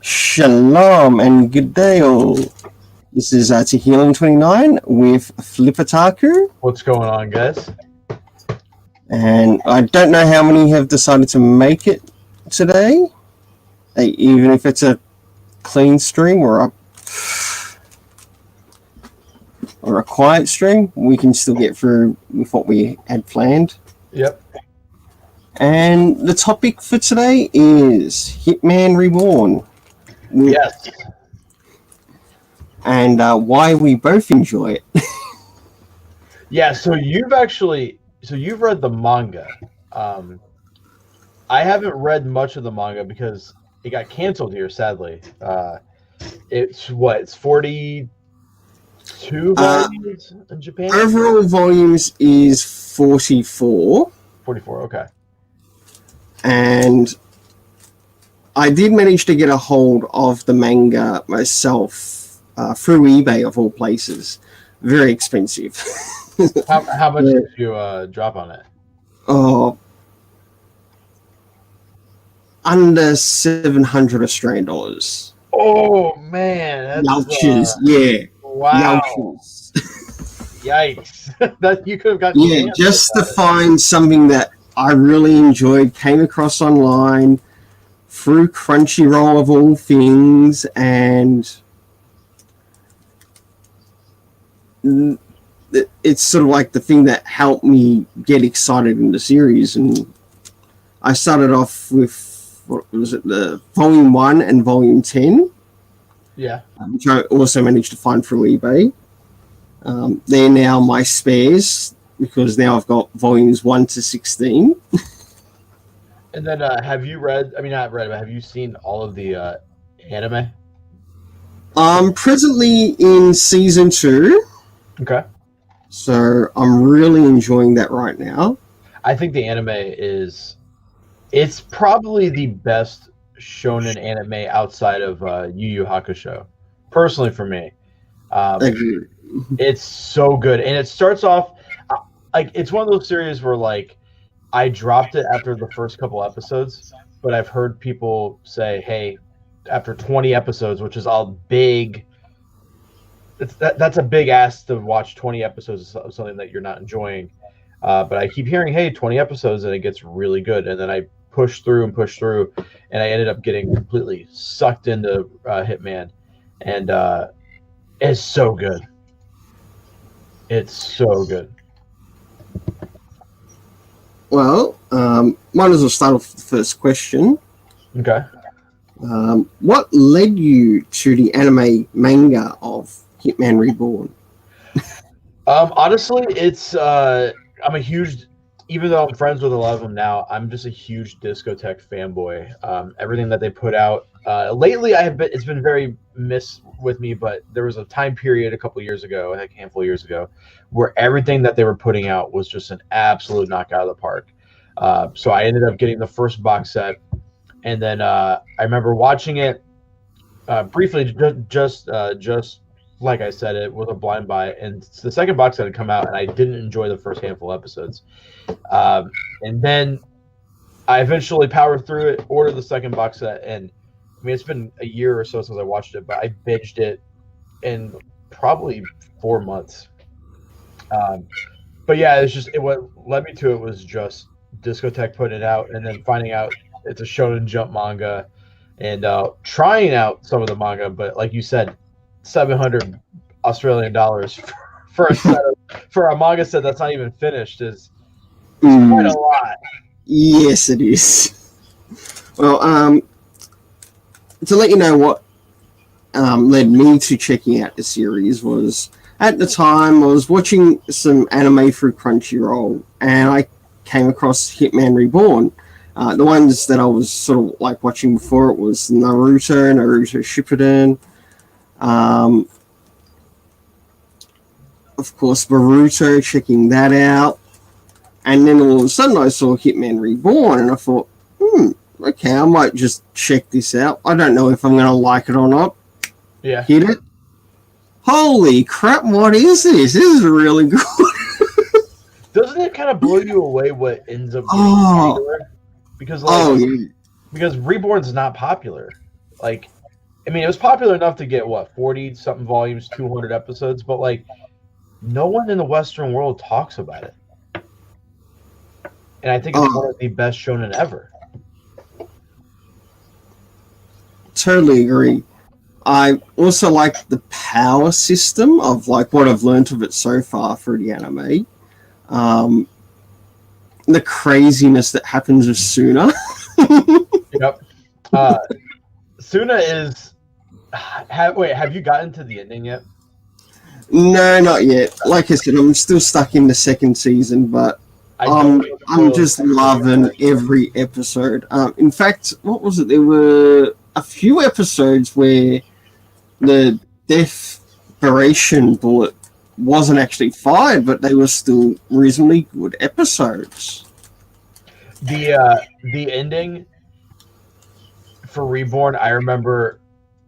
Shalom and good day all. This is Healing29 with Flip Otaku. What's going on, guys? And I don't know how many have decided to make it today. Even if it's a clean stream or a quiet stream, we can still get through with what we had planned. Yep. And the topic for today is Hitman Reborn. Yes. And why we both enjoy it. Yeah, so you've read the manga. I haven't read much of the manga because it got canceled here, sadly. It's 42 volumes in Japan? Overall volumes is 44. 44, okay. And I did manage to get a hold of the manga myself through eBay, of all places. Very expensive. How much did you drop on it? Oh, under 700 Australian dollars. Oh, man. Yowches, yeah. Wow. Yowches. Yikes. That you could have gotten. Yeah, just to find something that I really enjoyed, came across online, through Crunchyroll of all things, and it's sort of like the thing that helped me get excited in the series. And I started off with, what was it, the Volume 1 and Volume 10. Yeah. Which I also managed to find through eBay. They're now my spares, because now I've got Volumes 1 to 16. And then have you read, not read, but have you seen all of the anime? I'm presently in Season 2. Okay. So I'm really enjoying that right now. I think the anime it's probably the best shonen anime outside of Yu Yu Hakusho. Personally for me. It's so good. And it starts off, it's one of those series where, I dropped it after the first couple episodes, but I've heard people say, hey, after 20 episodes, which is all big, that's a big ask to watch 20 episodes of something that you're not enjoying. But I keep hearing, hey, 20 episodes, and it gets really good. And then I push through, and I ended up getting completely sucked into Hitman. And it's so good. It's so good. Well, might as well start off with the first question. Okay. What led you to the anime manga of Hitman Reborn? Honestly, it's I'm a huge, even though I'm friends with a lot of them now, I'm just a huge discotheque fanboy. Everything that they put out lately, it's been very miss with me, but there was a time period a couple years ago, I think a handful of years ago, where everything that they were putting out was just an absolute knockout of the park. So I ended up getting the first box set, and then I remember watching it briefly, just like I said, it was a blind buy, and the second box set had come out, and I didn't enjoy the first handful of episodes. And then I eventually powered through it, ordered the second box set, and it's been a year or so since I watched it, but I binged it in probably 4 months. But yeah, what led me to it was just Discotheque putting it out, and then finding out it's a Shonen Jump manga, and trying out some of the manga. But like you said, 700 Australian dollars for a manga set that's not even finished is quite a lot. Yes, it is. Well, to let you know what led me to checking out the series was, at the time I was watching some anime through Crunchyroll, and I came across Hitman Reborn. The ones that I was sort of watching before it was Naruto Shippuden, of course Boruto, checking that out, and then all of a sudden I saw Hitman Reborn, and I thought, okay, I might just check this out. I don't know if I'm going to like it or not. Yeah. Hit it. Holy crap, what is this? This is really good. Doesn't it kind of blow you away what ends up being popular? Because Because Reborn's not popular. I mean, it was popular enough to get what 40 something volumes, 200 episodes, but like no one in the Western world talks about it. And I think it's one of the best shonen ever. Totally agree. I also like the power system of like what I've learned of it so far through the anime. The craziness that happens with Suna. Yep. Suna is. Have you gotten to the ending yet? No, not yet. Like I said, I'm still stuck in the second season, but I'm just loving every episode. In fact, what was it? There were a few episodes where the desperation bullet wasn't actually fired, but they were still reasonably good episodes. The ending for Reborn, I remember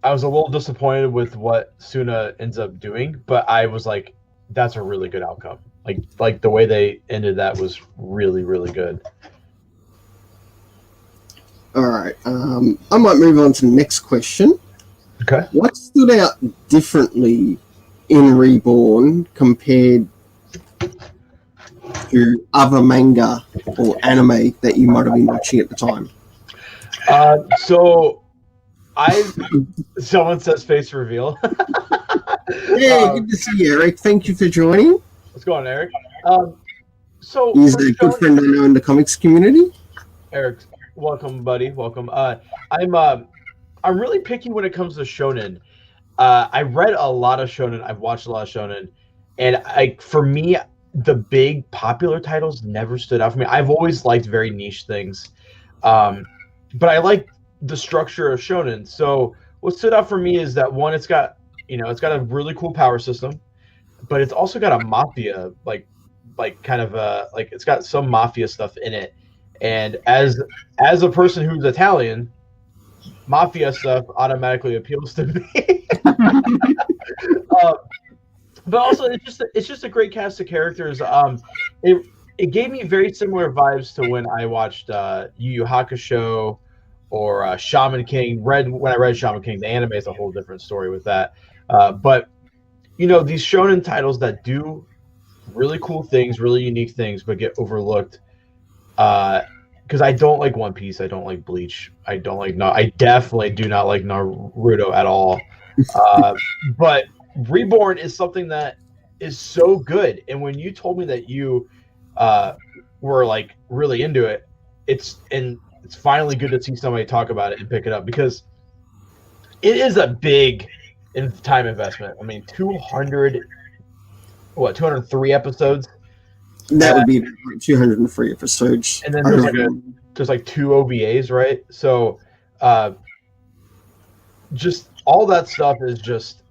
I was a little disappointed with what Suna ends up doing, but I was like, that's a really good outcome. Like the way they ended that was really, really good. All right. I might move on to the next question. Okay. What stood out differently in Reborn compared to other manga or anime that you might have been watching at the time? So someone says face reveal. Yeah, good to see you, Eric. Thank you for joining. What's going on, Eric? So he's a good friend I know in the comics community. Eric, welcome, buddy. Welcome. I'm really picky when it comes to shonen. I read a lot of shonen. I've watched a lot of shonen, and for me, the big popular titles never stood out for me. I've always liked very niche things, but I like the structure of shonen. So what stood out for me is that one, it's got a really cool power system, but it's also got a mafia it's got some mafia stuff in it. And as a person who's Italian, mafia stuff automatically appeals to me. But also it's just a great cast of characters. It gave me very similar vibes to when I watched Yu Yu Hakusho or Shaman King. When I read Shaman King, the anime is a whole different story with that. But these shonen titles that do really cool things, really unique things, but get overlooked. Because I don't like One Piece, I don't like Bleach, I definitely do not like Naruto at all. But Reborn is something that is so good, and when you told me that you were like really into it, it's finally good to see somebody talk about it and pick it up, because it is a big time investment. I mean, 203 episodes. That would be 203 episodes. And then there's like 2 OVAs, right? So just all that stuff is just,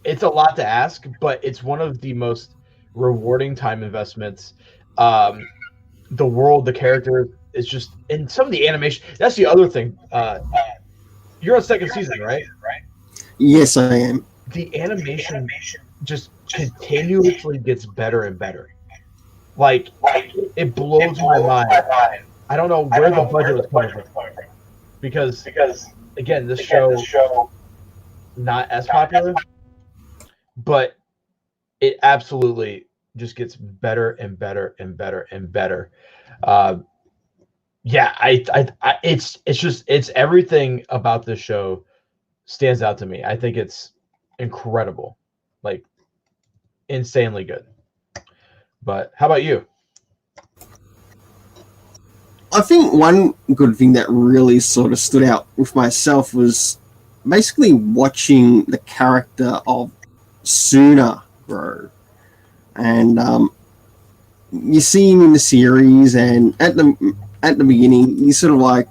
it's a lot to ask, but it's one of the most rewarding time investments. The world, the character, is just, and some of the animation. That's the other thing. You're on second season, right? Yes, I am. The animation just continuously gets better and better. Like it blows my mind. I don't know where the budget was coming from, because again, this show not as popular, but it absolutely just gets better and better and better and better. It's everything about this show stands out to me. I think it's incredible, like insanely good. But how about you? I think one good thing that really sort of stood out with myself was basically watching the character of Suna grow. And you see him in the series, and at the beginning, he's sort of like,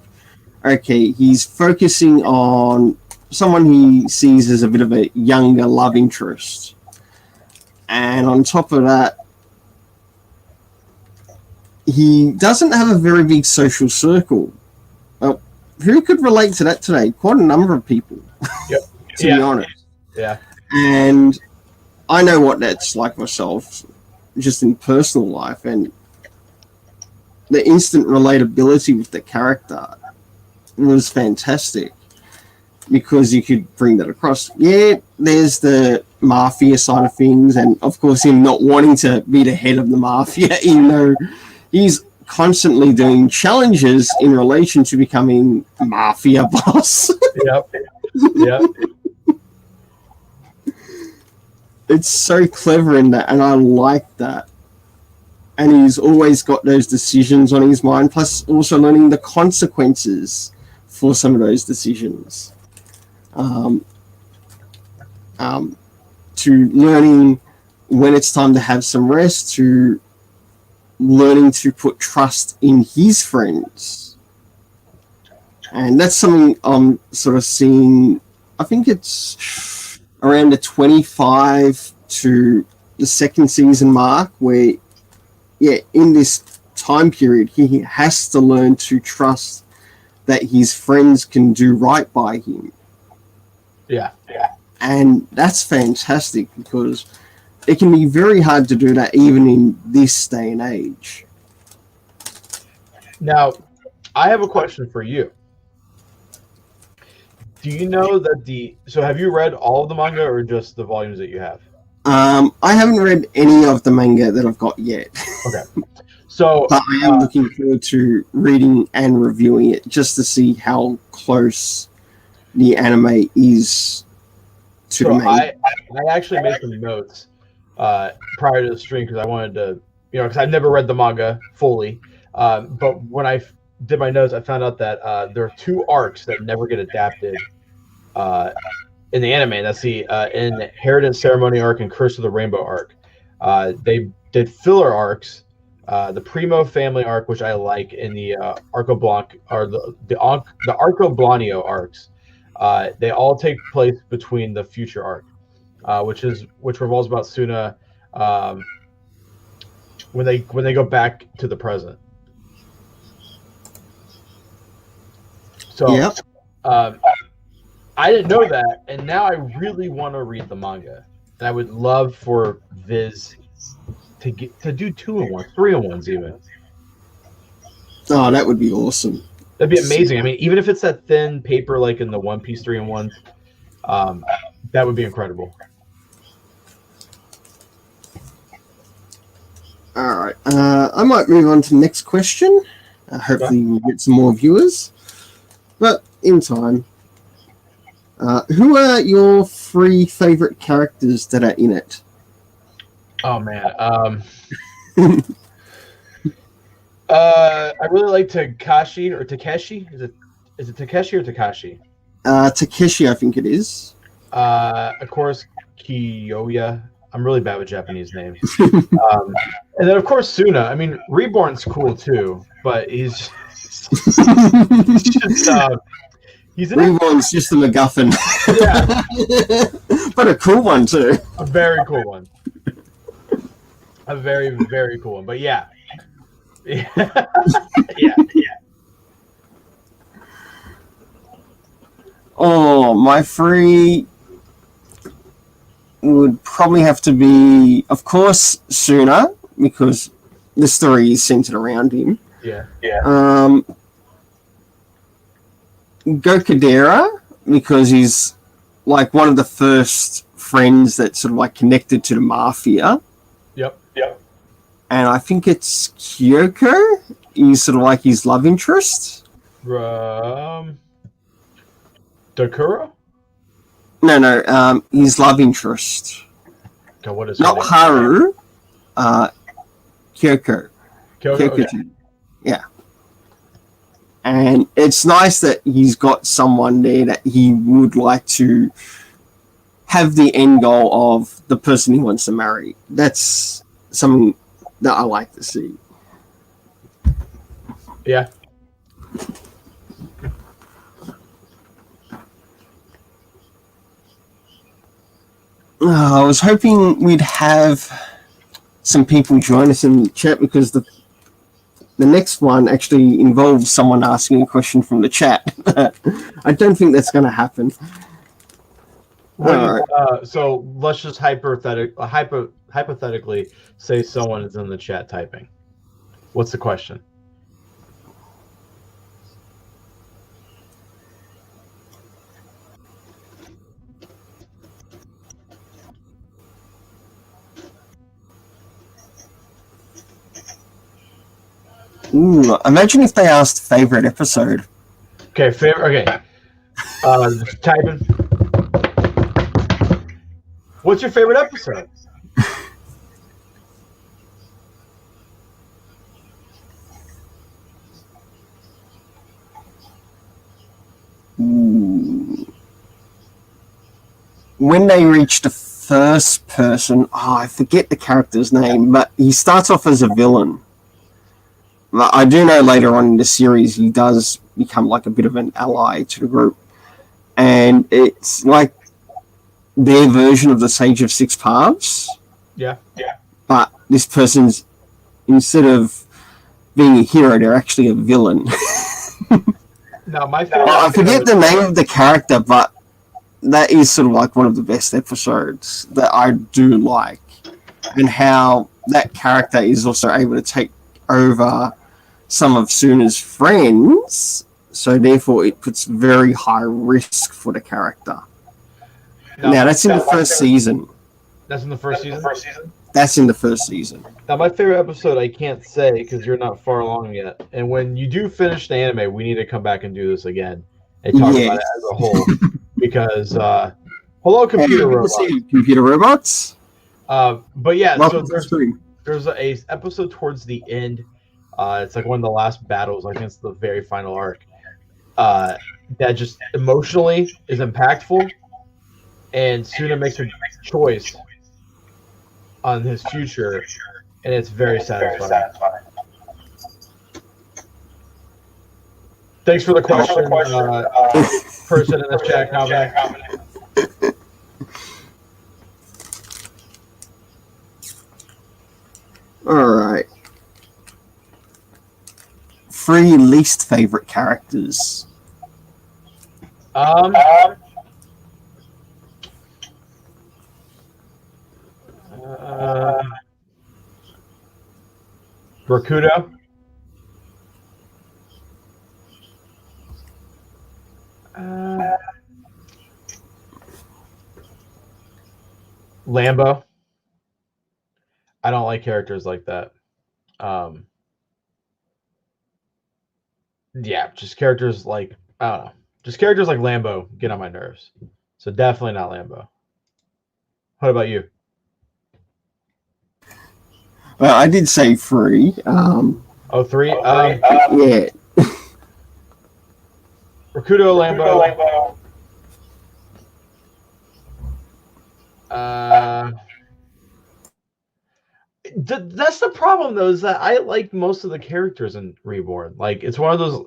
okay, he's focusing on someone he sees as a bit of a younger love interest. And on top of that, he doesn't have a very big social circle. Well, who could relate to that today? Quite a number of people, yep. to be honest. Yeah. And I know what that's like myself, just in personal life, and the instant relatability with the character was fantastic. because you could bring that across. Yeah, there's the mafia side of things, and of course him not wanting to be the head of the mafia, even though he's constantly doing challenges in relation to becoming mafia boss. Yep. Yep. It's so clever in that, and I like that. And he's always got those decisions on his mind, plus also learning the consequences for some of those decisions. To learning when it's time to have some rest, to learning to put trust in his friends. And that's something I'm sort of seeing, I think it's around the 25 to the second season mark, where, yeah, in this time period, he has to learn to trust that his friends can do right by him. Yeah. And that's fantastic, because it can be very hard to do that even in this day and age. Now, I have a question for you. Do you know that so have you read all of the manga or just the volumes that you have? I haven't read any of the manga that I've got yet. Okay. So, but I am looking forward to reading and reviewing it just to see how close the anime is to the manga. I actually made some notes prior to the stream because I wanted to, because I've never read the manga fully. But when I did my notes, I found out that there are 2 arcs that never get adapted in the anime. That's the Inheritance Ceremony arc and Curse of the Rainbow arc. They did filler arcs, the Primo family arc, which I like, in the Arco Blanc or the Arco Blanio arcs. They all take place between the future arc, which revolves about Suna when they go back to the present. So, yep. I didn't know that, and now I really want to read the manga, and I would love for Viz to do 2-in-1, 3-in-1s even. Oh, that would be awesome. That'd be amazing. I mean, even if it's that thin paper like in the One Piece 3-in-1s, that would be incredible. All right. I might move on to the next question. Hopefully we'll get some more viewers. But in time, who are your 3 favorite characters that are in it? Oh, man. I really like Takashi or Takeshi. Is it Takeshi or Takashi? Takeshi, I think it is. Of course, Kiyoya. I'm really bad with Japanese names. And then, of course, Suna. I mean, Reborn's cool too, but he's just Reborn's just a MacGuffin. Yeah. But a cool one too. A very cool one. A very, very cool one. But yeah. Yeah. Oh, my 3 would probably have to be, of course, Suna, because the story is centered around him. Yeah. Gokudera, because he's like one of the first friends that sort of like connected to the mafia. Yep. And I think it's Kyoko. He's sort of like his love interest. Dakura? No, his love interest. God, what is not name? Haru. Kyoko. Okay. Yeah. And it's nice that he's got someone there that he would like to have the end goal of the person he wants to marry. That's something that I like to see. Yeah. I was hoping we'd have some people join us in the chat, because the next one actually involves someone asking a question from the chat. I don't think that's going to happen. So let's just hypothetically say someone is in the chat typing. What's the question? Ooh, imagine if they asked favorite episode. Okay, favorite. Okay, typing. What's your favorite episode? Ooh. When they reach the first person, I forget the character's name, but he starts off as a villain. But I do know later on in the series he does become like a bit of an ally to the group. And it's like their version of the Sage of Six Paths. Yeah. But this person's, instead of being a hero, they're actually a villain. No, my favorite. I forget the name of the character, but that is sort of like one of the best episodes that I do like. And how that character is also able to take over some of Suna's friends, so therefore it puts very high risk for the character. Now, that's in the first season. That's in the first season? That's in the first season. Now, my favorite episode, I can't say because you're not far along yet. And when you do finish the anime, we need to come back and do this again and talk about it as a whole. Because, hello, computer robots. Computer robots? But yeah, Welcome so there's a episode towards the end. It's like one of the last battles against the very final arc. That just emotionally is impactful. And Suna makes a choice on his future, and it's very satisfying. Thanks for the question, person in the chat comment. All right. 3 least favorite characters. Rakuto. Lambo. I don't like characters like that. Yeah, just characters like, I don't know. Just characters like Lambo get on my nerves. So definitely not Lambo. What about you? Well, I did say 3. 3? Yeah. Rakuto, Lambo. That's the problem, though, is that I like most of the characters in Reborn. Like, it's one of those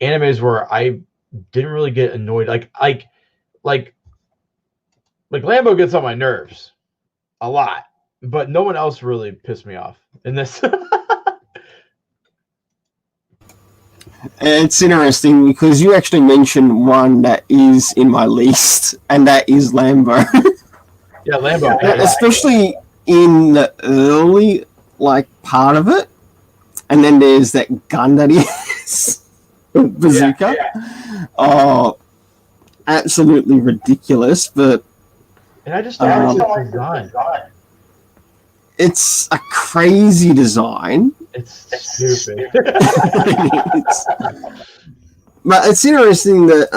animes where I didn't really get annoyed. Like Lambo gets on my nerves a lot, but no one else really pissed me off in this. It's interesting because you actually mentioned one that is in my list, and that is Lambo. Yeah, Lambo. Especially in the early part of it, and then there's that gun that he has, bazooka. Yeah. Oh, absolutely ridiculous! But and I just don't like the design. It's a crazy design. It's stupid. But it's interesting that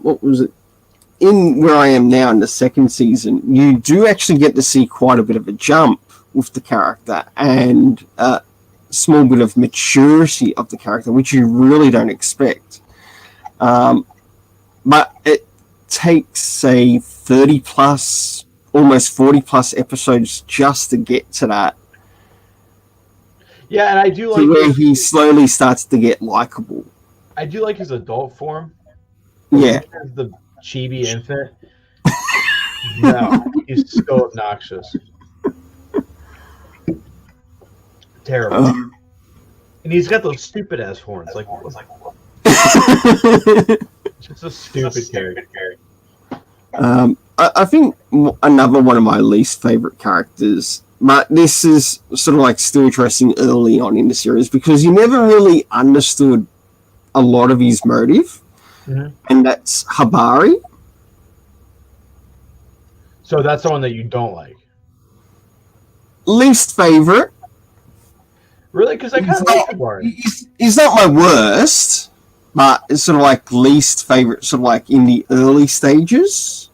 what was it? In where I am now in the second season, you do actually get to see quite a bit of a jump with the character and a small bit of maturity of the character, which you really don't expect. But it takes, say, 30 plus, almost 40 plus episodes just to get to that. Yeah, and I do like where he slowly starts to get likable. I do like his adult form. Yeah. The chibi infant. No, he's so obnoxious. Terrible. And he's got those stupid ass horns. Just a stupid character. I think another one of my least favorite characters, but this is sort of still interesting early on in the series because you never really understood a lot of his motive, and that's Habari. So that's the one that you don't like. Least favorite. Really? Because I kind of like the Bard. He's not my worst, but it's sort of like least favorite, sort of like in the early stages,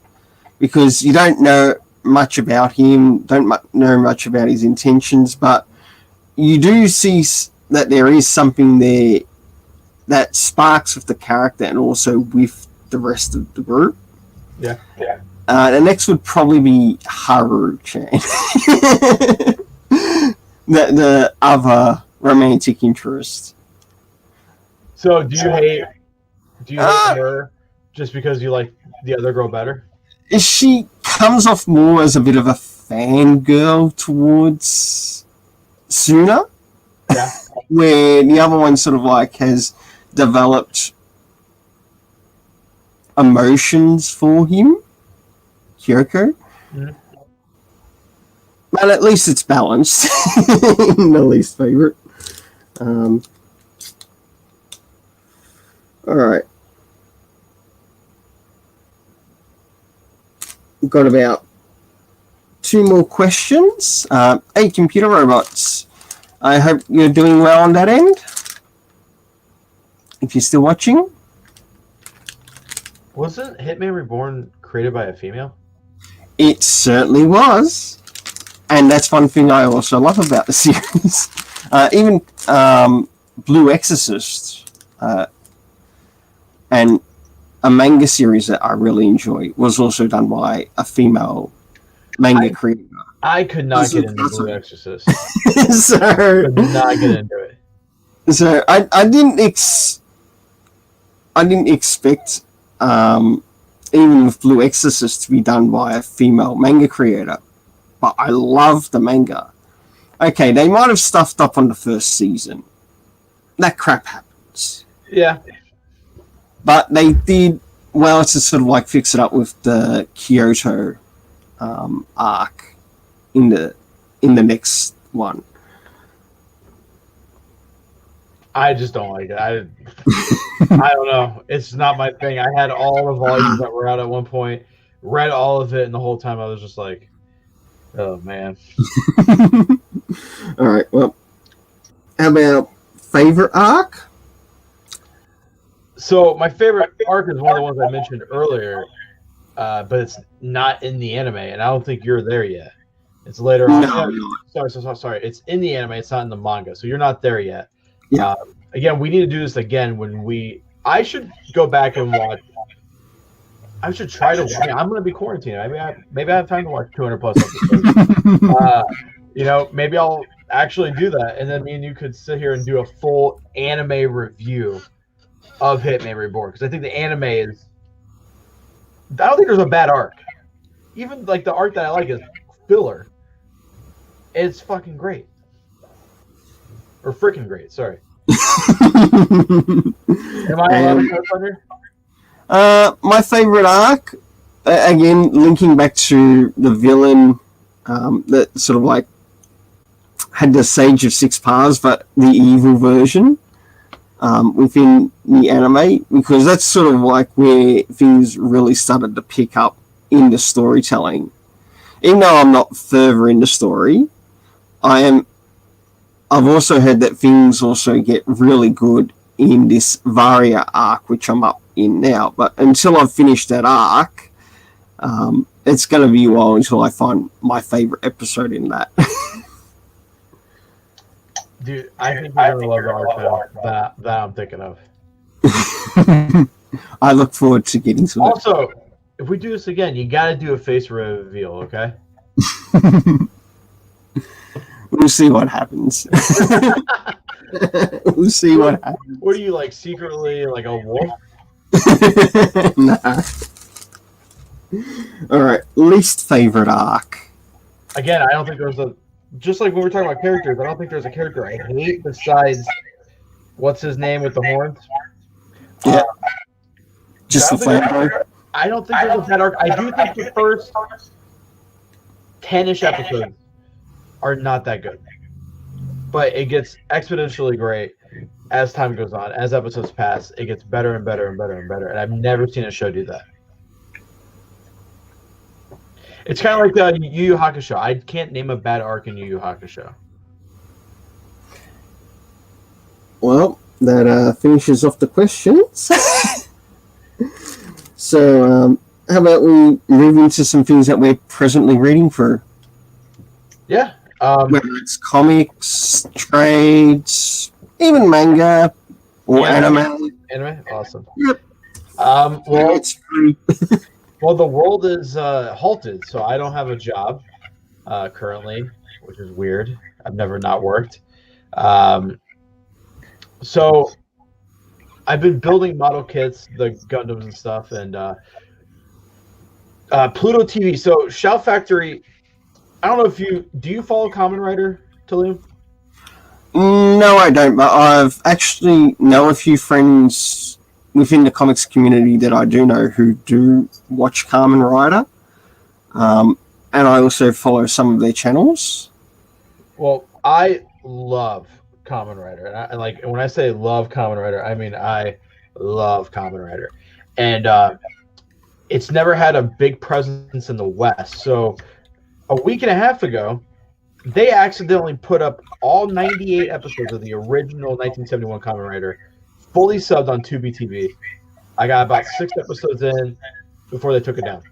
because you don't know much about him, know much about his intentions, but you do see that there is something there that sparks with the character and also with the rest of the group. Yeah. The next would probably be Haru-chan. the other romantic interest. So do you hate her just because you like the other girl better? She comes off more as a bit of a fangirl towards Suna. Yeah. Where the other one sort of like has developed emotions for him, Kyoko. Mm-hmm. But at least it's balanced. In the least favorite. Alright. We've got about 2 more questions. Hey, computer robots. I hope you're doing well on that end. If you're still watching. Wasn't Hitman Reborn created by a female? It certainly was. And that's one thing I also love about the series. Even Blue Exorcist and a manga series that I really enjoy was also done by a female manga creator. I could not get into Blue Exorcist. Could not get into it. So I didn't expect even with Blue Exorcist to be done by a female manga creator, but I love the manga. Okay, they might have stuffed up on the first season. That crap happens. Yeah. But they did well to sort of like fix it up with the Kyoto arc in the next one. I just don't like it. I don't know. It's not my thing. I had all the volumes that were out at one point, read all of it, and the whole time I was just like, oh, man. All right, well, how about favorite arc? So my favorite arc is one of the ones I mentioned earlier, but it's not in the anime, and I don't think you're there yet. It's later on. No. Sorry. It's in the anime. It's not in the manga, so you're not there yet. Yeah. Again, we need to do this again when I should go back and watch. I should try to. I'm going to be quarantined. Maybe I have time to watch 200 plus episodes. Maybe I'll actually do that, and then me and you could sit here and do a full anime review of Hitman Reborn, because I think the anime is. I don't think there's a bad arc. Even like the arc that I like is filler. It's fucking great. Or freaking great, sorry. Am I allowed to touch on here? My favorite arc, again, linking back to the villain that sort of like had the Sage of Six Paths, but the evil version within the anime, because that's sort of like where things really started to pick up in the storytelling. Even though I'm not further in the story, I've also heard that things also get really good in this Varia arc, which I'm up in now. But until I've finished that arc, it's going to be a while until I find my favorite episode in that. Dude, I think you're going to love the arc that I'm thinking of. I look forward to getting to it. Also, if we do this again, you got to do a face reveal, okay? We'll see what happens. We'll see what happens. What are you, like, secretly like a wolf? Nah. Alright, least favorite arc. Again, I don't think there's a... Just like when we're talking about characters, I don't think there's a character I hate besides... What's his name with the horns? Yeah. Just the flamethrower? I don't think there's a bad arc. I do think the first 10-ish episodes are not that good. But it gets exponentially great as time goes on. As episodes pass, it gets better and better and better and better. And I've never seen a show do that. It's kind of like the Yu Yu Hakusho. I can't name a bad arc in Yu Yu Hakusho. Well, that finishes off the questions. So, how about we move into some things that we're presently reading through? Yeah. Whether it's comics, trades, even manga or anime. Anime? Awesome. Yep. Well, It's free. well, the world is halted, so I don't have a job currently, which is weird. I've never not worked. So I've been building model kits, the Gundams and stuff, and Pluto TV. So Shout Factory. I don't know if you follow Kamen Rider, Tulum? No, I don't, but I've actually know a few friends within the comics community that I do know who do watch Kamen Rider. And I also follow some of their channels. Well, I love Kamen Rider, and like when I say love Kamen Rider, I mean I love Kamen Rider, and it's never had a big presence in the West. So a week and a half ago, they accidentally put up all 98 episodes of the original 1971 Kamen Rider, fully subbed on Tubi TV. I got about 6 episodes in before they took it down,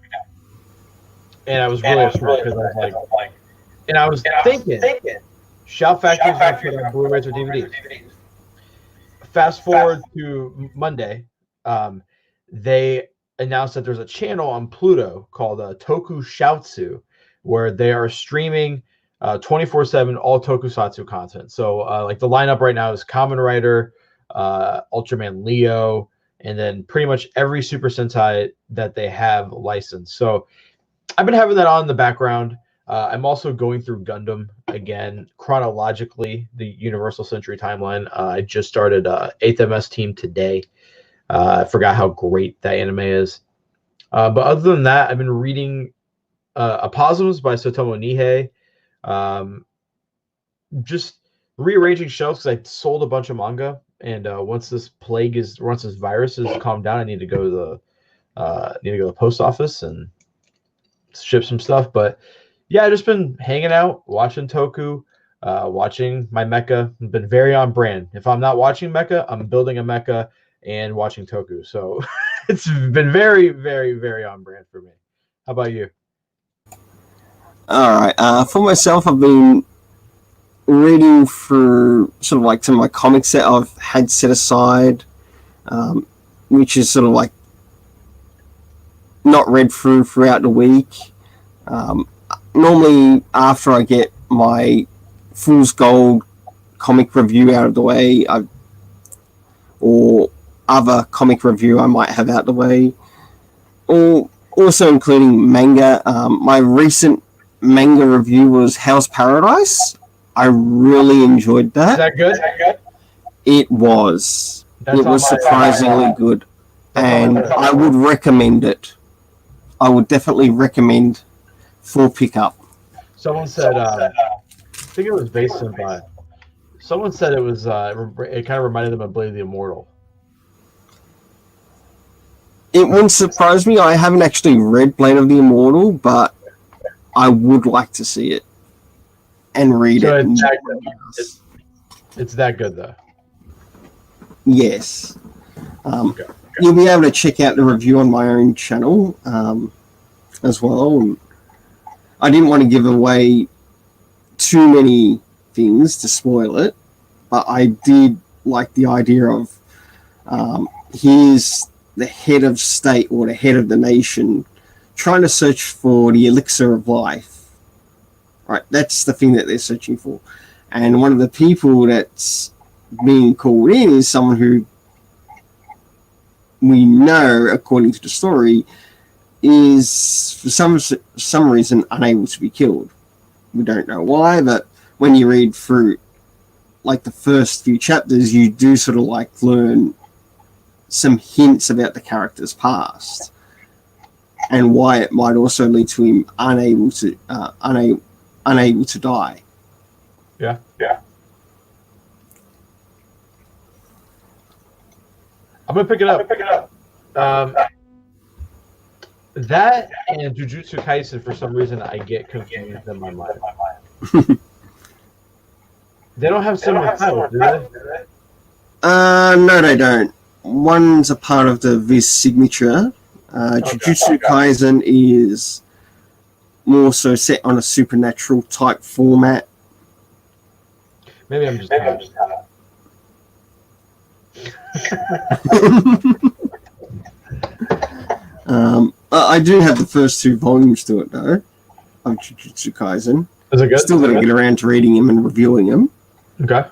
and I was really upset because I was like, and I was thinking, Shout Factory's going to put on Blu-rays or DVDs. Fast forward to Monday, they announced that there's a channel on Pluto called Toku Shoutsu, where they are streaming 24/7 all tokusatsu content. So like the lineup right now is Kamen Rider, Ultraman Leo, and then pretty much every Super Sentai that they have licensed. So I've been having that on in the background. I'm also going through Gundam again chronologically, the Universal Century timeline. I just started 8th MS Team today. I forgot how great that anime is. But other than that, I've been reading Aposums by Sotomo Nihei. Just rearranging shelves because I sold a bunch of manga, and once this virus is calmed down, I need to go to the post office and ship some stuff. But yeah, I've just been hanging out, watching Toku, watching my mecha. I've been very on brand. If I'm not watching mecha, I'm building a mecha and watching Toku. So it's been very, very, very on brand for me. How about you? All right. For myself, I've been reading for sort of like some of my comics that I've had set aside, which is sort of like not read throughout the week. Normally, after I get my Fool's Gold comic review out of the way, or other comic review I might have out the way, or also including manga. My recent manga review was Hell's Paradise. I really enjoyed that. Is that good? It was. It was surprisingly good, and I would recommend it. I would definitely recommend for pickup. Someone said, I think it was based on someone said it was, it kind of reminded them of Blade the Immortal. It wouldn't surprise me. I haven't actually read Blade of the Immortal, but I would like to see it and read it. It's that good, though. Yes. Okay. You'll be able to check out the review on my own channel as well. I didn't want to give away too many things to spoil it, but I did like the idea of here's the head of state or the head of the nation trying to search for the elixir of life. Right, that's the thing that they're searching for. And one of the people that's being called in is someone who we know, according to the story, is for some reason unable to be killed. We don't know why, but when you read through like the first few chapters, you do sort of like learn some hints about the character's past and why it might also lead to him unable to die. Yeah. I'm gonna pick it up. That and Jujutsu Kaisen, for some reason, I get confused in my mind. They don't have similar titles, do they? No, they don't. One's a part of the Viz signature. Jujutsu Kaisen is more so set on a supernatural type format. Maybe I'm just tired. I do have the first 2 volumes to it, though, of Jujutsu Kaisen. Is it good? Still got to get around to reading them and reviewing them. Okay.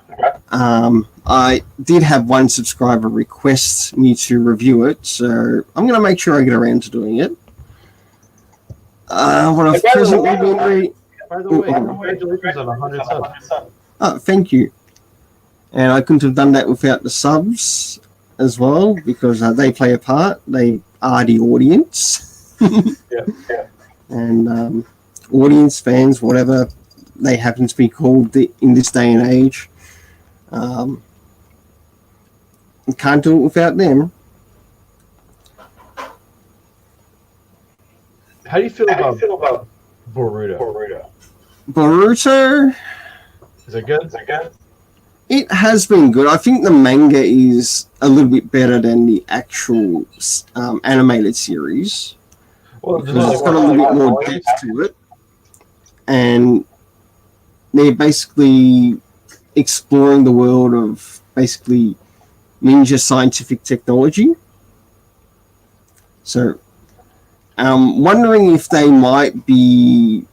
I did have one subscriber request me to review it, so I'm going to make sure I get around to doing it. What I've presently been reading... By the way, congratulations on 100 subs. Oh, thank you. And I couldn't have done that without the subs as well, because they play a part. They are the audience. Yeah. And audience, fans, whatever they happen to be called in this day and age. Can't do it without them. How do you feel about Boruto? Boruto, Is it good? it has been good. I think the manga is a little bit better than the actual animated series. Well, Because it's got a little bit more depth to it. And they're basically exploring the world of basically ninja scientific technology. So, wondering if they might be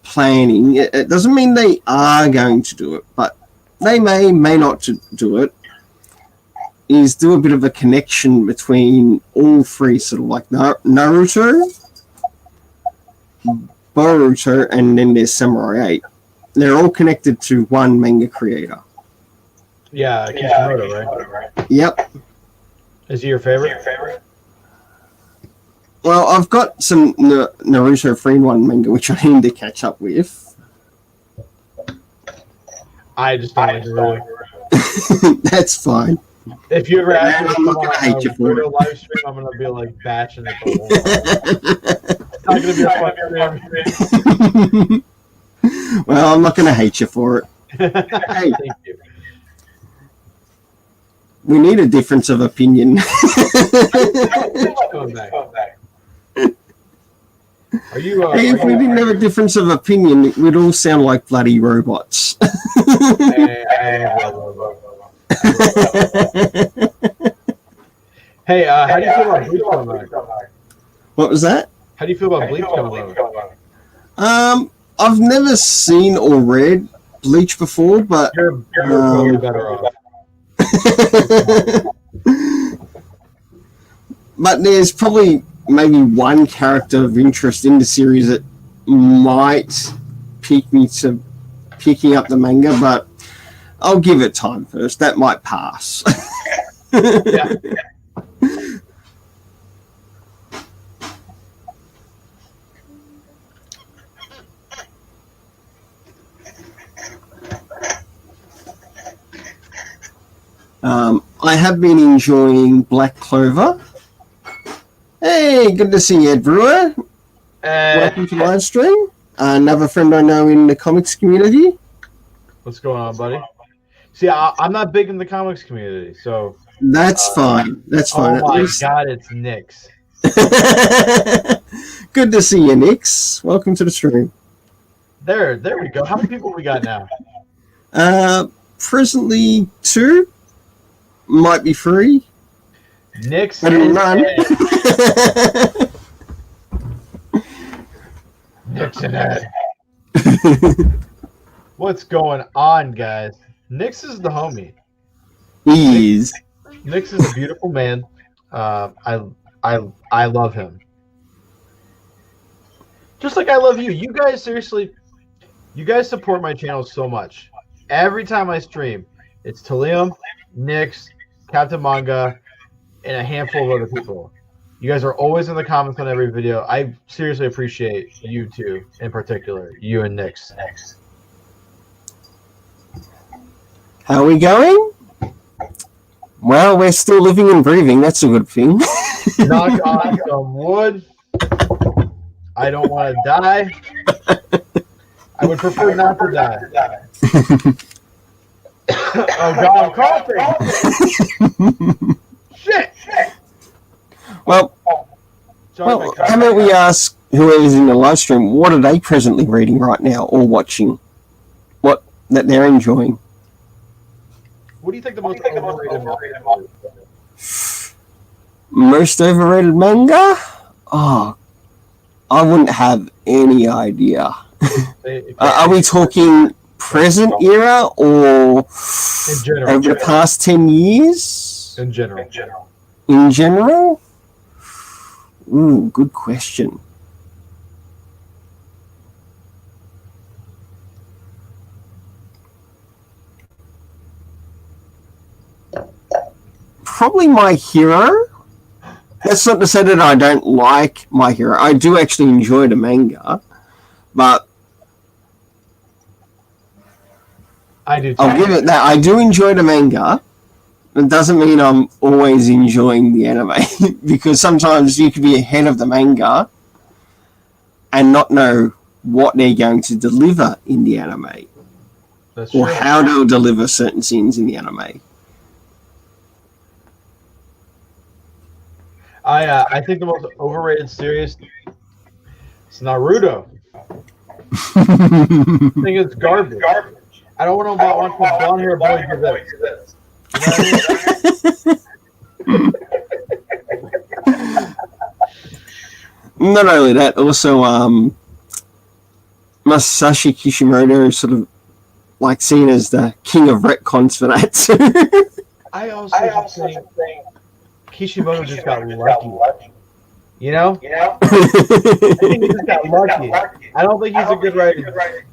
planning. It doesn't mean they are going to do it, but they may not do it. Is do a bit of a connection between all 3, sort of like Naruto, Boruto, and then there's Samurai 8. They're all connected to one manga creator. Yeah, Kishimoto, right? Yep. Is he your favorite? Well, I've got some Naruto 3-in-1 manga, which I need to catch up with. I just don't like Naruto. That's fine. If you ever ask me to I'm come not gonna on hate you for Naruto live stream, I'm going to be like bashing it the whole time. It's not going to be a fun stream. Well, I'm not going to hate you for it. Hey, Thank you. we need a difference of opinion. Going back. Are you? Hey, if we didn't have a difference of opinion, we'd all sound like bloody robots. Hey, how do you feel about Bleach coming out? What was that? How do you feel about Bleach coming out? I've never seen or read Bleach before, but You're probably better off. but there's probably maybe one character of interest in the series that might pique me to picking up the manga, but I'll give it time first. That might pass. Yeah. I have been enjoying Black Clover. Hey, good to see you, Ed Brewer. Welcome to Livestream. Another friend I know in the comics community. What's going on, buddy? See, I'm not big in the comics community, so... That's fine. That's fine. Oh my god, it's Nyx. Good to see you, Nyx. Welcome to the stream. There we go. How many people we got now? Presently 2. Might be 3. Nyx and Ed. Nyx and Ed. What's going on, guys? Nyx is the homie. He is. Nyx is a beautiful man. I love him. Just like I love you. You guys, seriously, you guys support my channel so much. Every time I stream, it's Talium, Nyx, Captain Manga, and a handful of other people. You guys are always in the comments on every video. I seriously appreciate you two, in particular, you and Nyx. How are we going? Well, we're still living and breathing. That's a good thing. Knock on some wood. I don't want to die. I would prefer not to die. Oh God, I'm coughing. Shit. Well, Sorry, how about we ask whoever's in the live stream, what are they presently reading right now or watching? What that they're enjoying? What do you think the most overrated manga is? Most overrated manga? Oh, I wouldn't have any idea. Are we talking present era or in general, over the past 10 years? In general. In general? Ooh, good question. Probably My Hero. That's not to say that I don't like My Hero. I do actually enjoy the manga, but I do too. I'll give it that. I do enjoy the manga. It doesn't mean I'm always enjoying the anime because sometimes you could be ahead of the manga and not know what they're going to deliver in the anime. That's or true. how they'll deliver certain scenes in the anime. I think the most overrated series is Naruto. I think it's garbage. I don't want to watch the blonde hair boy do this. You know what I mean? Not only that, also Masashi Kishimoto is sort of like seen as the king of retcons for that too. I also think Kishimoto just got lucky. You know? I think he just got lucky. I don't think he's a good writer.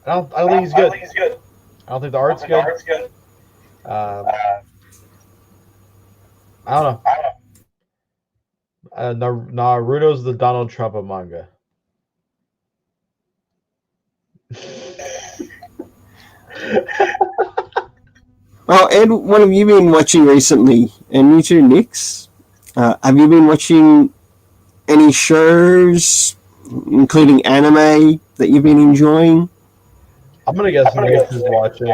I don't think he's good. I don't think the art's good. I don't know. Naruto's the Donald Trump of manga. Well, Ed, what have you been watching recently? And you too, Nix. Have you been watching any shows, including anime, that you've been enjoying? I'm gonna guess Nix is watching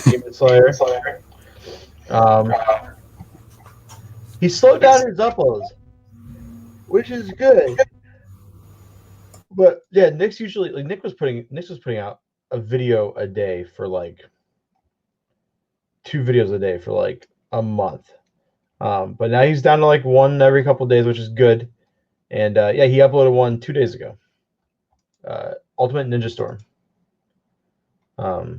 Demon Slayer. He slowed down his uploads, which is good. But yeah, Nick's usually like Nick was putting out a video a day for like 2 videos a day for like a month. But now he's down to like one every couple of days, which is good. And yeah, he uploaded one 2 days ago. Ultimate Ninja Storm. A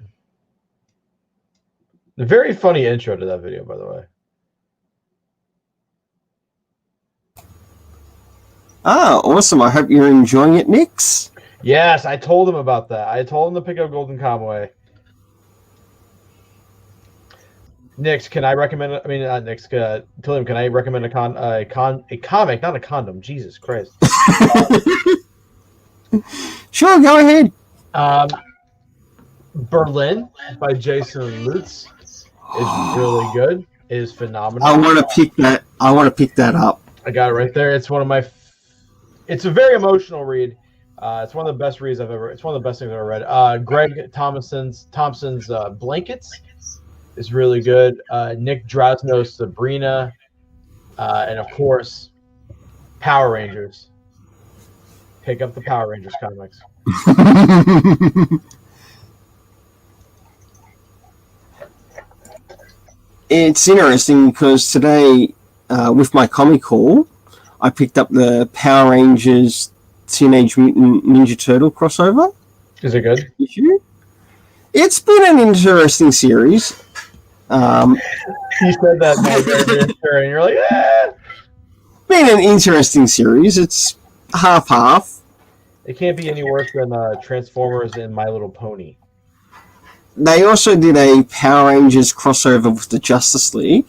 very funny intro to that video, by the way. Ah, awesome. I hope you're enjoying it, Nix. Yes, I told him about that. I told him to pick up Golden Kamuy. Nix, can I recommend? I mean, not Nix. Tell him, can I recommend a comic, not a condom? Jesus Christ. Sure, go ahead. Berlin by Jason Lutz is really good. It is phenomenal. I want to pick that. I want to pick that up. I got it right there. It's one of my. It's a very emotional read. It's one of the best reads I've ever. It's one of the best things I've ever read. Greg Thompson's Blankets is really good. Nick Drasno's Sabrina, and of course, Power Rangers. Pick up the Power Rangers comics. It's interesting because today, with my comic haul, I picked up the Power Rangers Teenage Mutant Ninja Turtle crossover Is it good? issue. It's been an interesting series. You said that, and you're like, ah! Been an interesting series. It's half-half. It can't be any worse than Transformers and My Little Pony. They also did a Power Rangers crossover with the Justice League.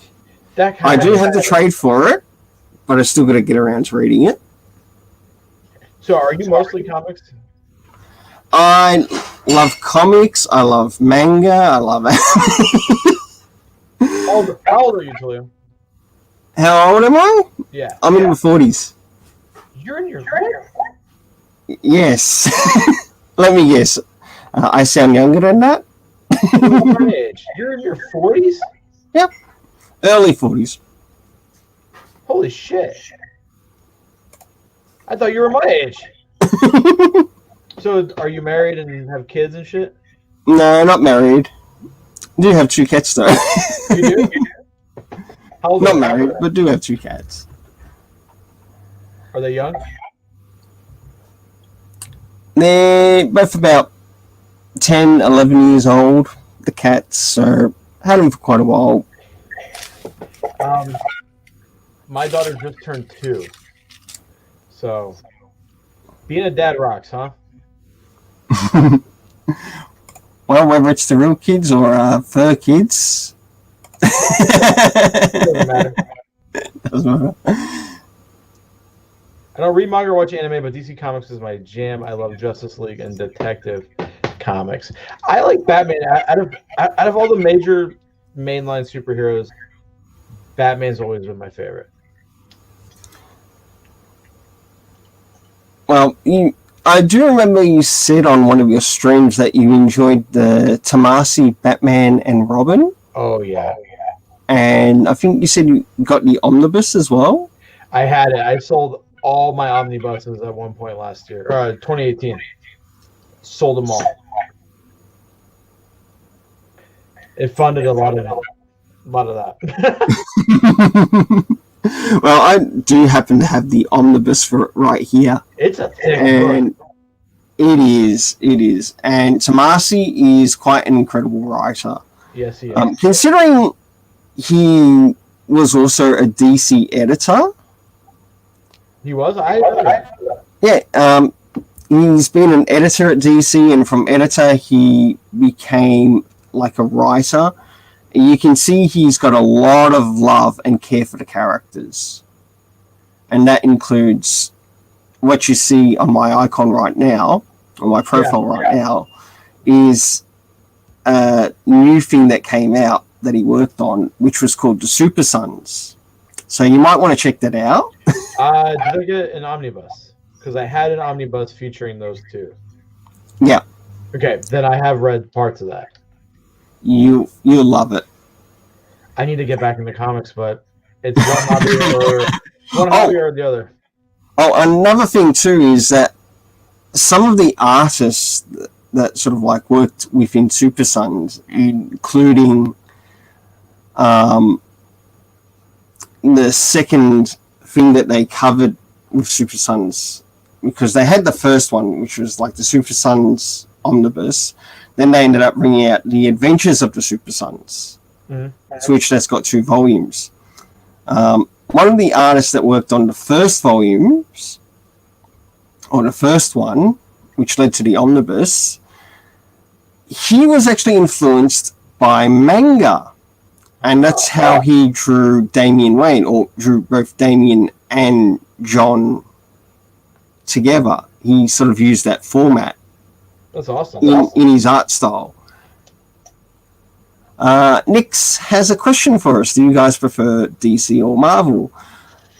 I do have the trade for it, but I still got to get around to reading it. So, are you mostly comics? I love comics. I love manga. I love How old are you, Tulio? How old am I? Yeah. I'm in my 40s. You're in your 40s? Yes. Let me guess. I sound younger than that? You're my age. You're in your 40s? Yep. Early 40s. Holy shit. I thought you were my age. So, are you married and have kids and shit? No, not married. Do have 2 cats though. You do? How old Not are they? married, but do have 2 cats. Are they young? They're both about 10, 11 years old. The cats, so had them for quite a while. My daughter just turned 2. So, being a dad rocks, huh? Well, whether it's the real kids or fur kids. Doesn't matter. Doesn't matter. I don't read manga or watch anime, but DC Comics is my jam. I love Justice League and Detective Comics. I like Batman. Out of all the major mainline superheroes, Batman's always been my favorite. Well, I do remember you said on one of your streams that you enjoyed the Tomasi Batman and Robin. Oh, yeah. And I think you said you got the omnibus as well. I had it. I sold all my omnibuses at one point last year, 2018. Sold them all. It funded a lot of that. Well, I do happen to have the omnibus for it right here. It's a thick and book. It is. And Tomasi is quite an incredible writer. Yes, he is. Considering he was also a DC editor. He was? I know that. Yeah, he's been an editor at DC, and from editor he became like a writer. You can see he's got a lot of love and care for the characters. And that includes what you see on my icon right now, on my profile now, is a new thing that came out that he worked on, which was called the Super Sons. So you might want to check that out. Did I get an omnibus? Because I had an omnibus featuring those two. Yeah. Okay, then I have read parts of that. You'll love it. I need to get back into comics, but it's one hobby or the other. Oh, another thing too is that some of the artists that sort of like worked within Super Sons, including the second thing that they covered with Super Sons, because they had the first one, which was like the Super Sons omnibus. Then they ended up bringing out the Adventures of the Super Sons, which that's got 2 volumes. One of the artists that worked on the first volumes, or the first one, which led to the omnibus, he was actually influenced by manga. And that's how he drew Damian Wayne, or drew both Damian and John together. He sort of used that format. That's awesome. In his art style. Nix has a question for us. Do you guys prefer DC or Marvel?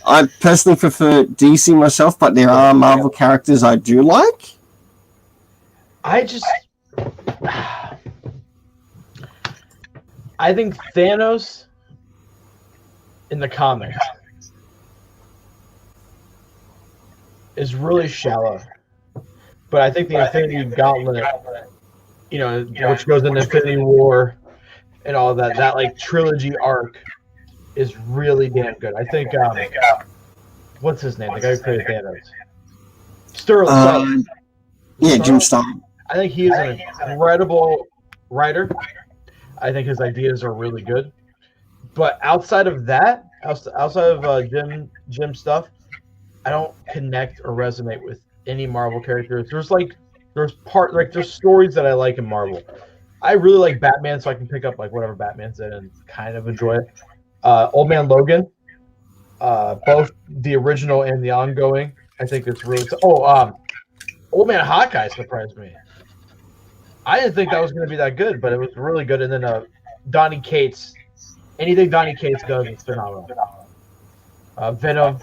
I personally prefer DC myself, but there are Marvel characters I do like. I think Thanos in the comics is really shallow. But I think the Infinity Gauntlet, which goes into Infinity War and all that like trilogy arc is really damn good. I think, what's his name? The guy who created Thanos. Sterling. Jim Starlin. I think he is an incredible writer. I think his ideas are really good. But outside of that, outside of Jim stuff, I don't connect or resonate with any Marvel characters. There's stories that I like in Marvel. I really like Batman, so I can pick up like whatever Batman's in and kind of enjoy it. Old Man Logan, both the original and the ongoing, I think it's really. Old Man Hawkeye surprised me. I didn't think that was going to be that good, but it was really good. And then Donny Cates, anything Donny Cates does is phenomenal. Venom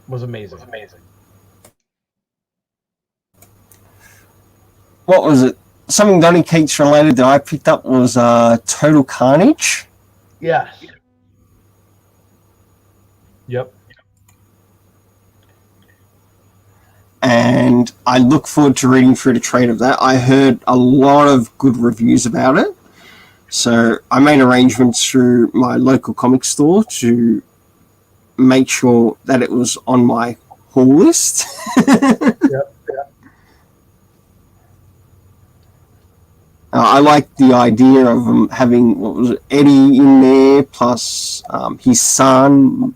was amazing. What was it? something Donny Cates related that I picked up was Total Carnage. Yes. Yep. And I look forward to reading through the trade of that. I heard a lot of good reviews about it. So I made arrangements through my local comic store to make sure that it was on my haul list. Yep. I like the idea of having, what was it, Eddie in there, plus his son.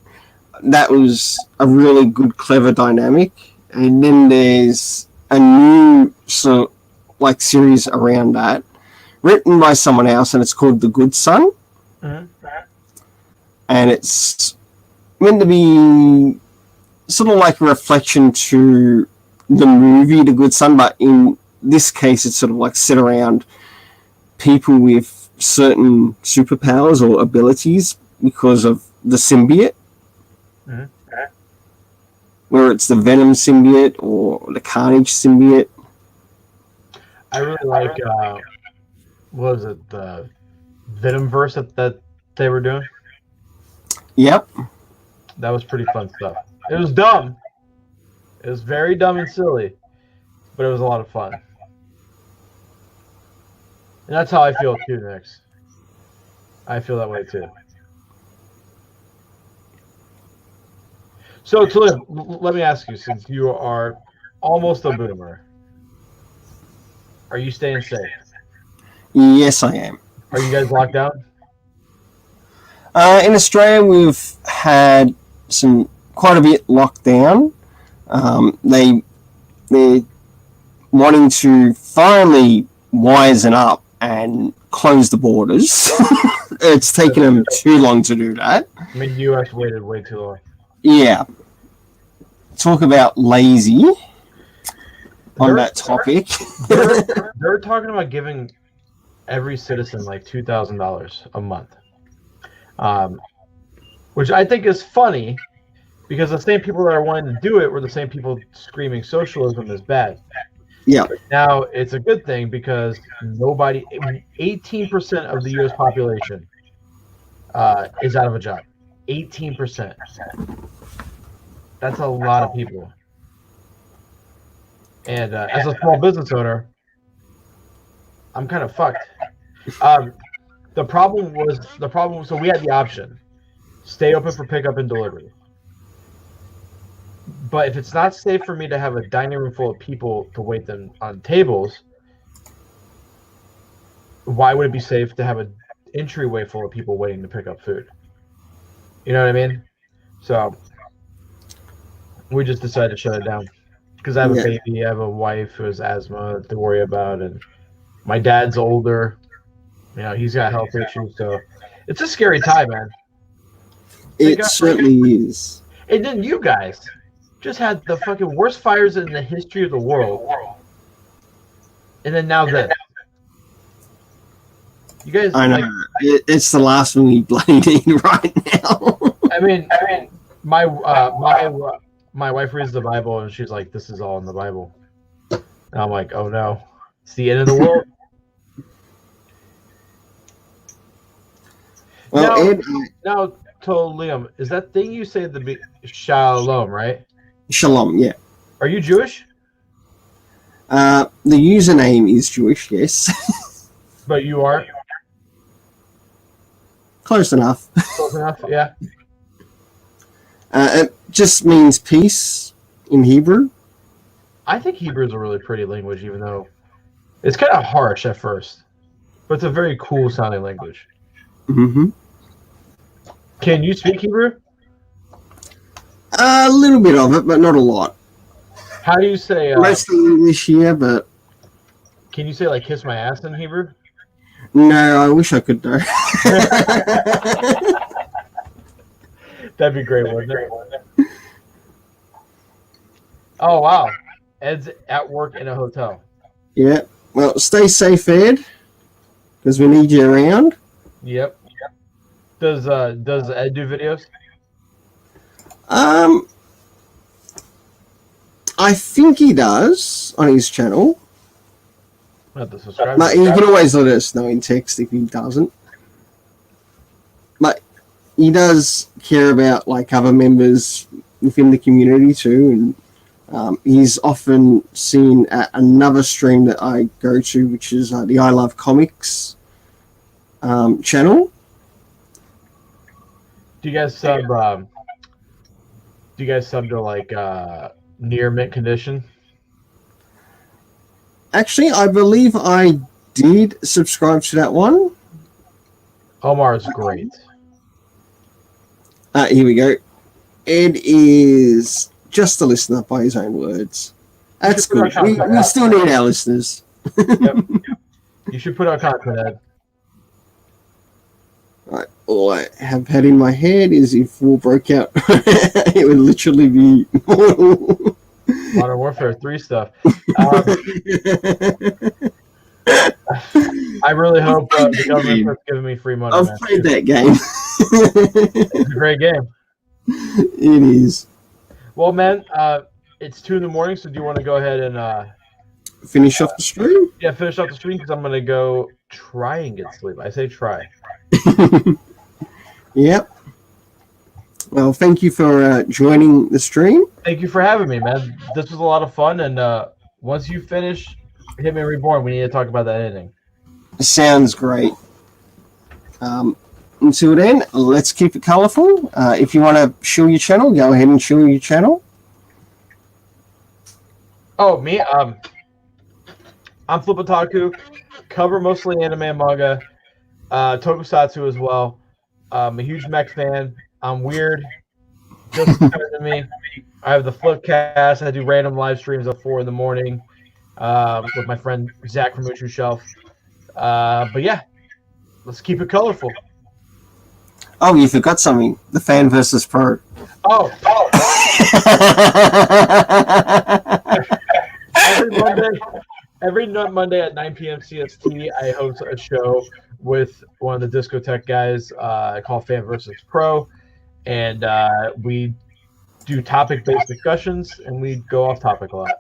That was a really good, clever dynamic. And then there's a new series around that, written by someone else, and it's called The Good Son. Mm-hmm. And it's meant to be sort of like a reflection to the movie The Good Son, but in this case it's sort of like set around people with certain superpowers or abilities because of the symbiote. Mm-hmm. Where it's the Venom symbiote or the Carnage symbiote. I really like, what was it, the Venomverse that they were doing? Yep. That was pretty fun stuff. It was dumb. It was very dumb and silly, but it was a lot of fun. And that's how I feel too, Nix. I feel that way too. So, Talib, let me ask you, since you are almost a boomer, are you staying safe? Yes, I am. Are you guys locked down? In Australia, we've had quite a bit locked down. They're wanting to finally wisen up and close the borders. It's taken them too long to do that. I mean, the U.S. waited way too long. Yeah. Talk about lazy on that topic. They're talking about giving every citizen like $2,000 a month, which I think is funny because the same people that are wanting to do it were the same people screaming socialism is bad. Yeah. But now it's a good thing because 18% of the U.S. population is out of a job. 18%. That's a lot of people. And as a small business owner, I'm kind of fucked. The problem was, so we had the option, stay open for pickup and delivery. But if it's not safe for me to have a dining room full of people to wait them on tables, why would it be safe to have an entryway full of people waiting to pick up food? You know what I mean? So we just decided to shut it down because I have a baby, I have a wife who has asthma to worry about, and my dad's older. You know, he's got health issues, so it's a scary time, man. It certainly is. And then you guys just had the fucking worst fires in the history of the world, and then now this. You guys, I know. It's the last thing we bloody need right now. I mean, my wife reads the Bible and she's like, "This is all in the Bible," and I'm like, "Oh no, it's the end of the world." Well, now, to Liam, is that thing you say the shalom, right? Shalom, yeah. Are you Jewish? The username is Jewish, yes. But you are? Close enough. Close enough, yeah. It just means peace in Hebrew. I think Hebrew is a really pretty language, even though it's kind of harsh at first. But it's a very cool sounding language. Mm-hmm. Can you speak Hebrew? A little bit of it, but not a lot. How do you say... Mostly English here, but... Can you say, like, kiss my ass in Hebrew? No, I wish I could, though. That'd be great, wouldn't it? Oh, wow. Ed's at work in a hotel. Yeah. Well, stay safe, Ed, because we need you around. Yep. Does Ed do videos? I think he does on his channel. I have to subscribe. But you can always let us know in text if he doesn't. But he does care about like other members within the community too, and he's often seen at another stream that I go to, which is the I Love Comics channel. Do you guys sub? Do you guys sub to like near mint condition? Actually, I believe I did subscribe to that one. Omar's great. Here we go. Ed is just a listener by his own words. That's good. We still need our listeners. Yep. You should put out content, Ed. Right. All I have had in my head is if war broke out, it would literally be Modern Warfare 3 stuff. I really hope the government starts giving me free money. I've played that game. It's a great game. It is. Well, man, it's 2 a.m, so do you want to go ahead and finish off the stream? Yeah, finish off the stream because I'm going to go try and get sleep. I say try. Yep. Well, thank you for joining the stream. Thank you for having me, man. This was a lot of fun, and once you finish Hitman Reborn, we need to talk about that ending. Sounds great. Until then, let's keep it colorful. If you want to show your channel, go ahead and show your channel. Oh, me? I'm Flip Otaku. Cover mostly anime and manga. Tokusatsu as well. I'm a huge mech fan. I'm weird. Just better than me. I have the Flipcast. I do random live streams at 4 a.m. With my friend Zach from Uchu Shelf. But yeah, let's keep it colorful. Oh, you forgot something. The fan versus pro. Oh. Every Monday at 9 p.m. CST, I host a show with one of the Discotech guys called Fan versus Pro. And we do topic-based discussions, and we go off topic a lot.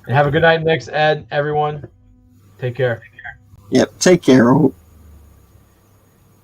And have a good night, Mix, Ed, everyone. Take care. Yep, take care all.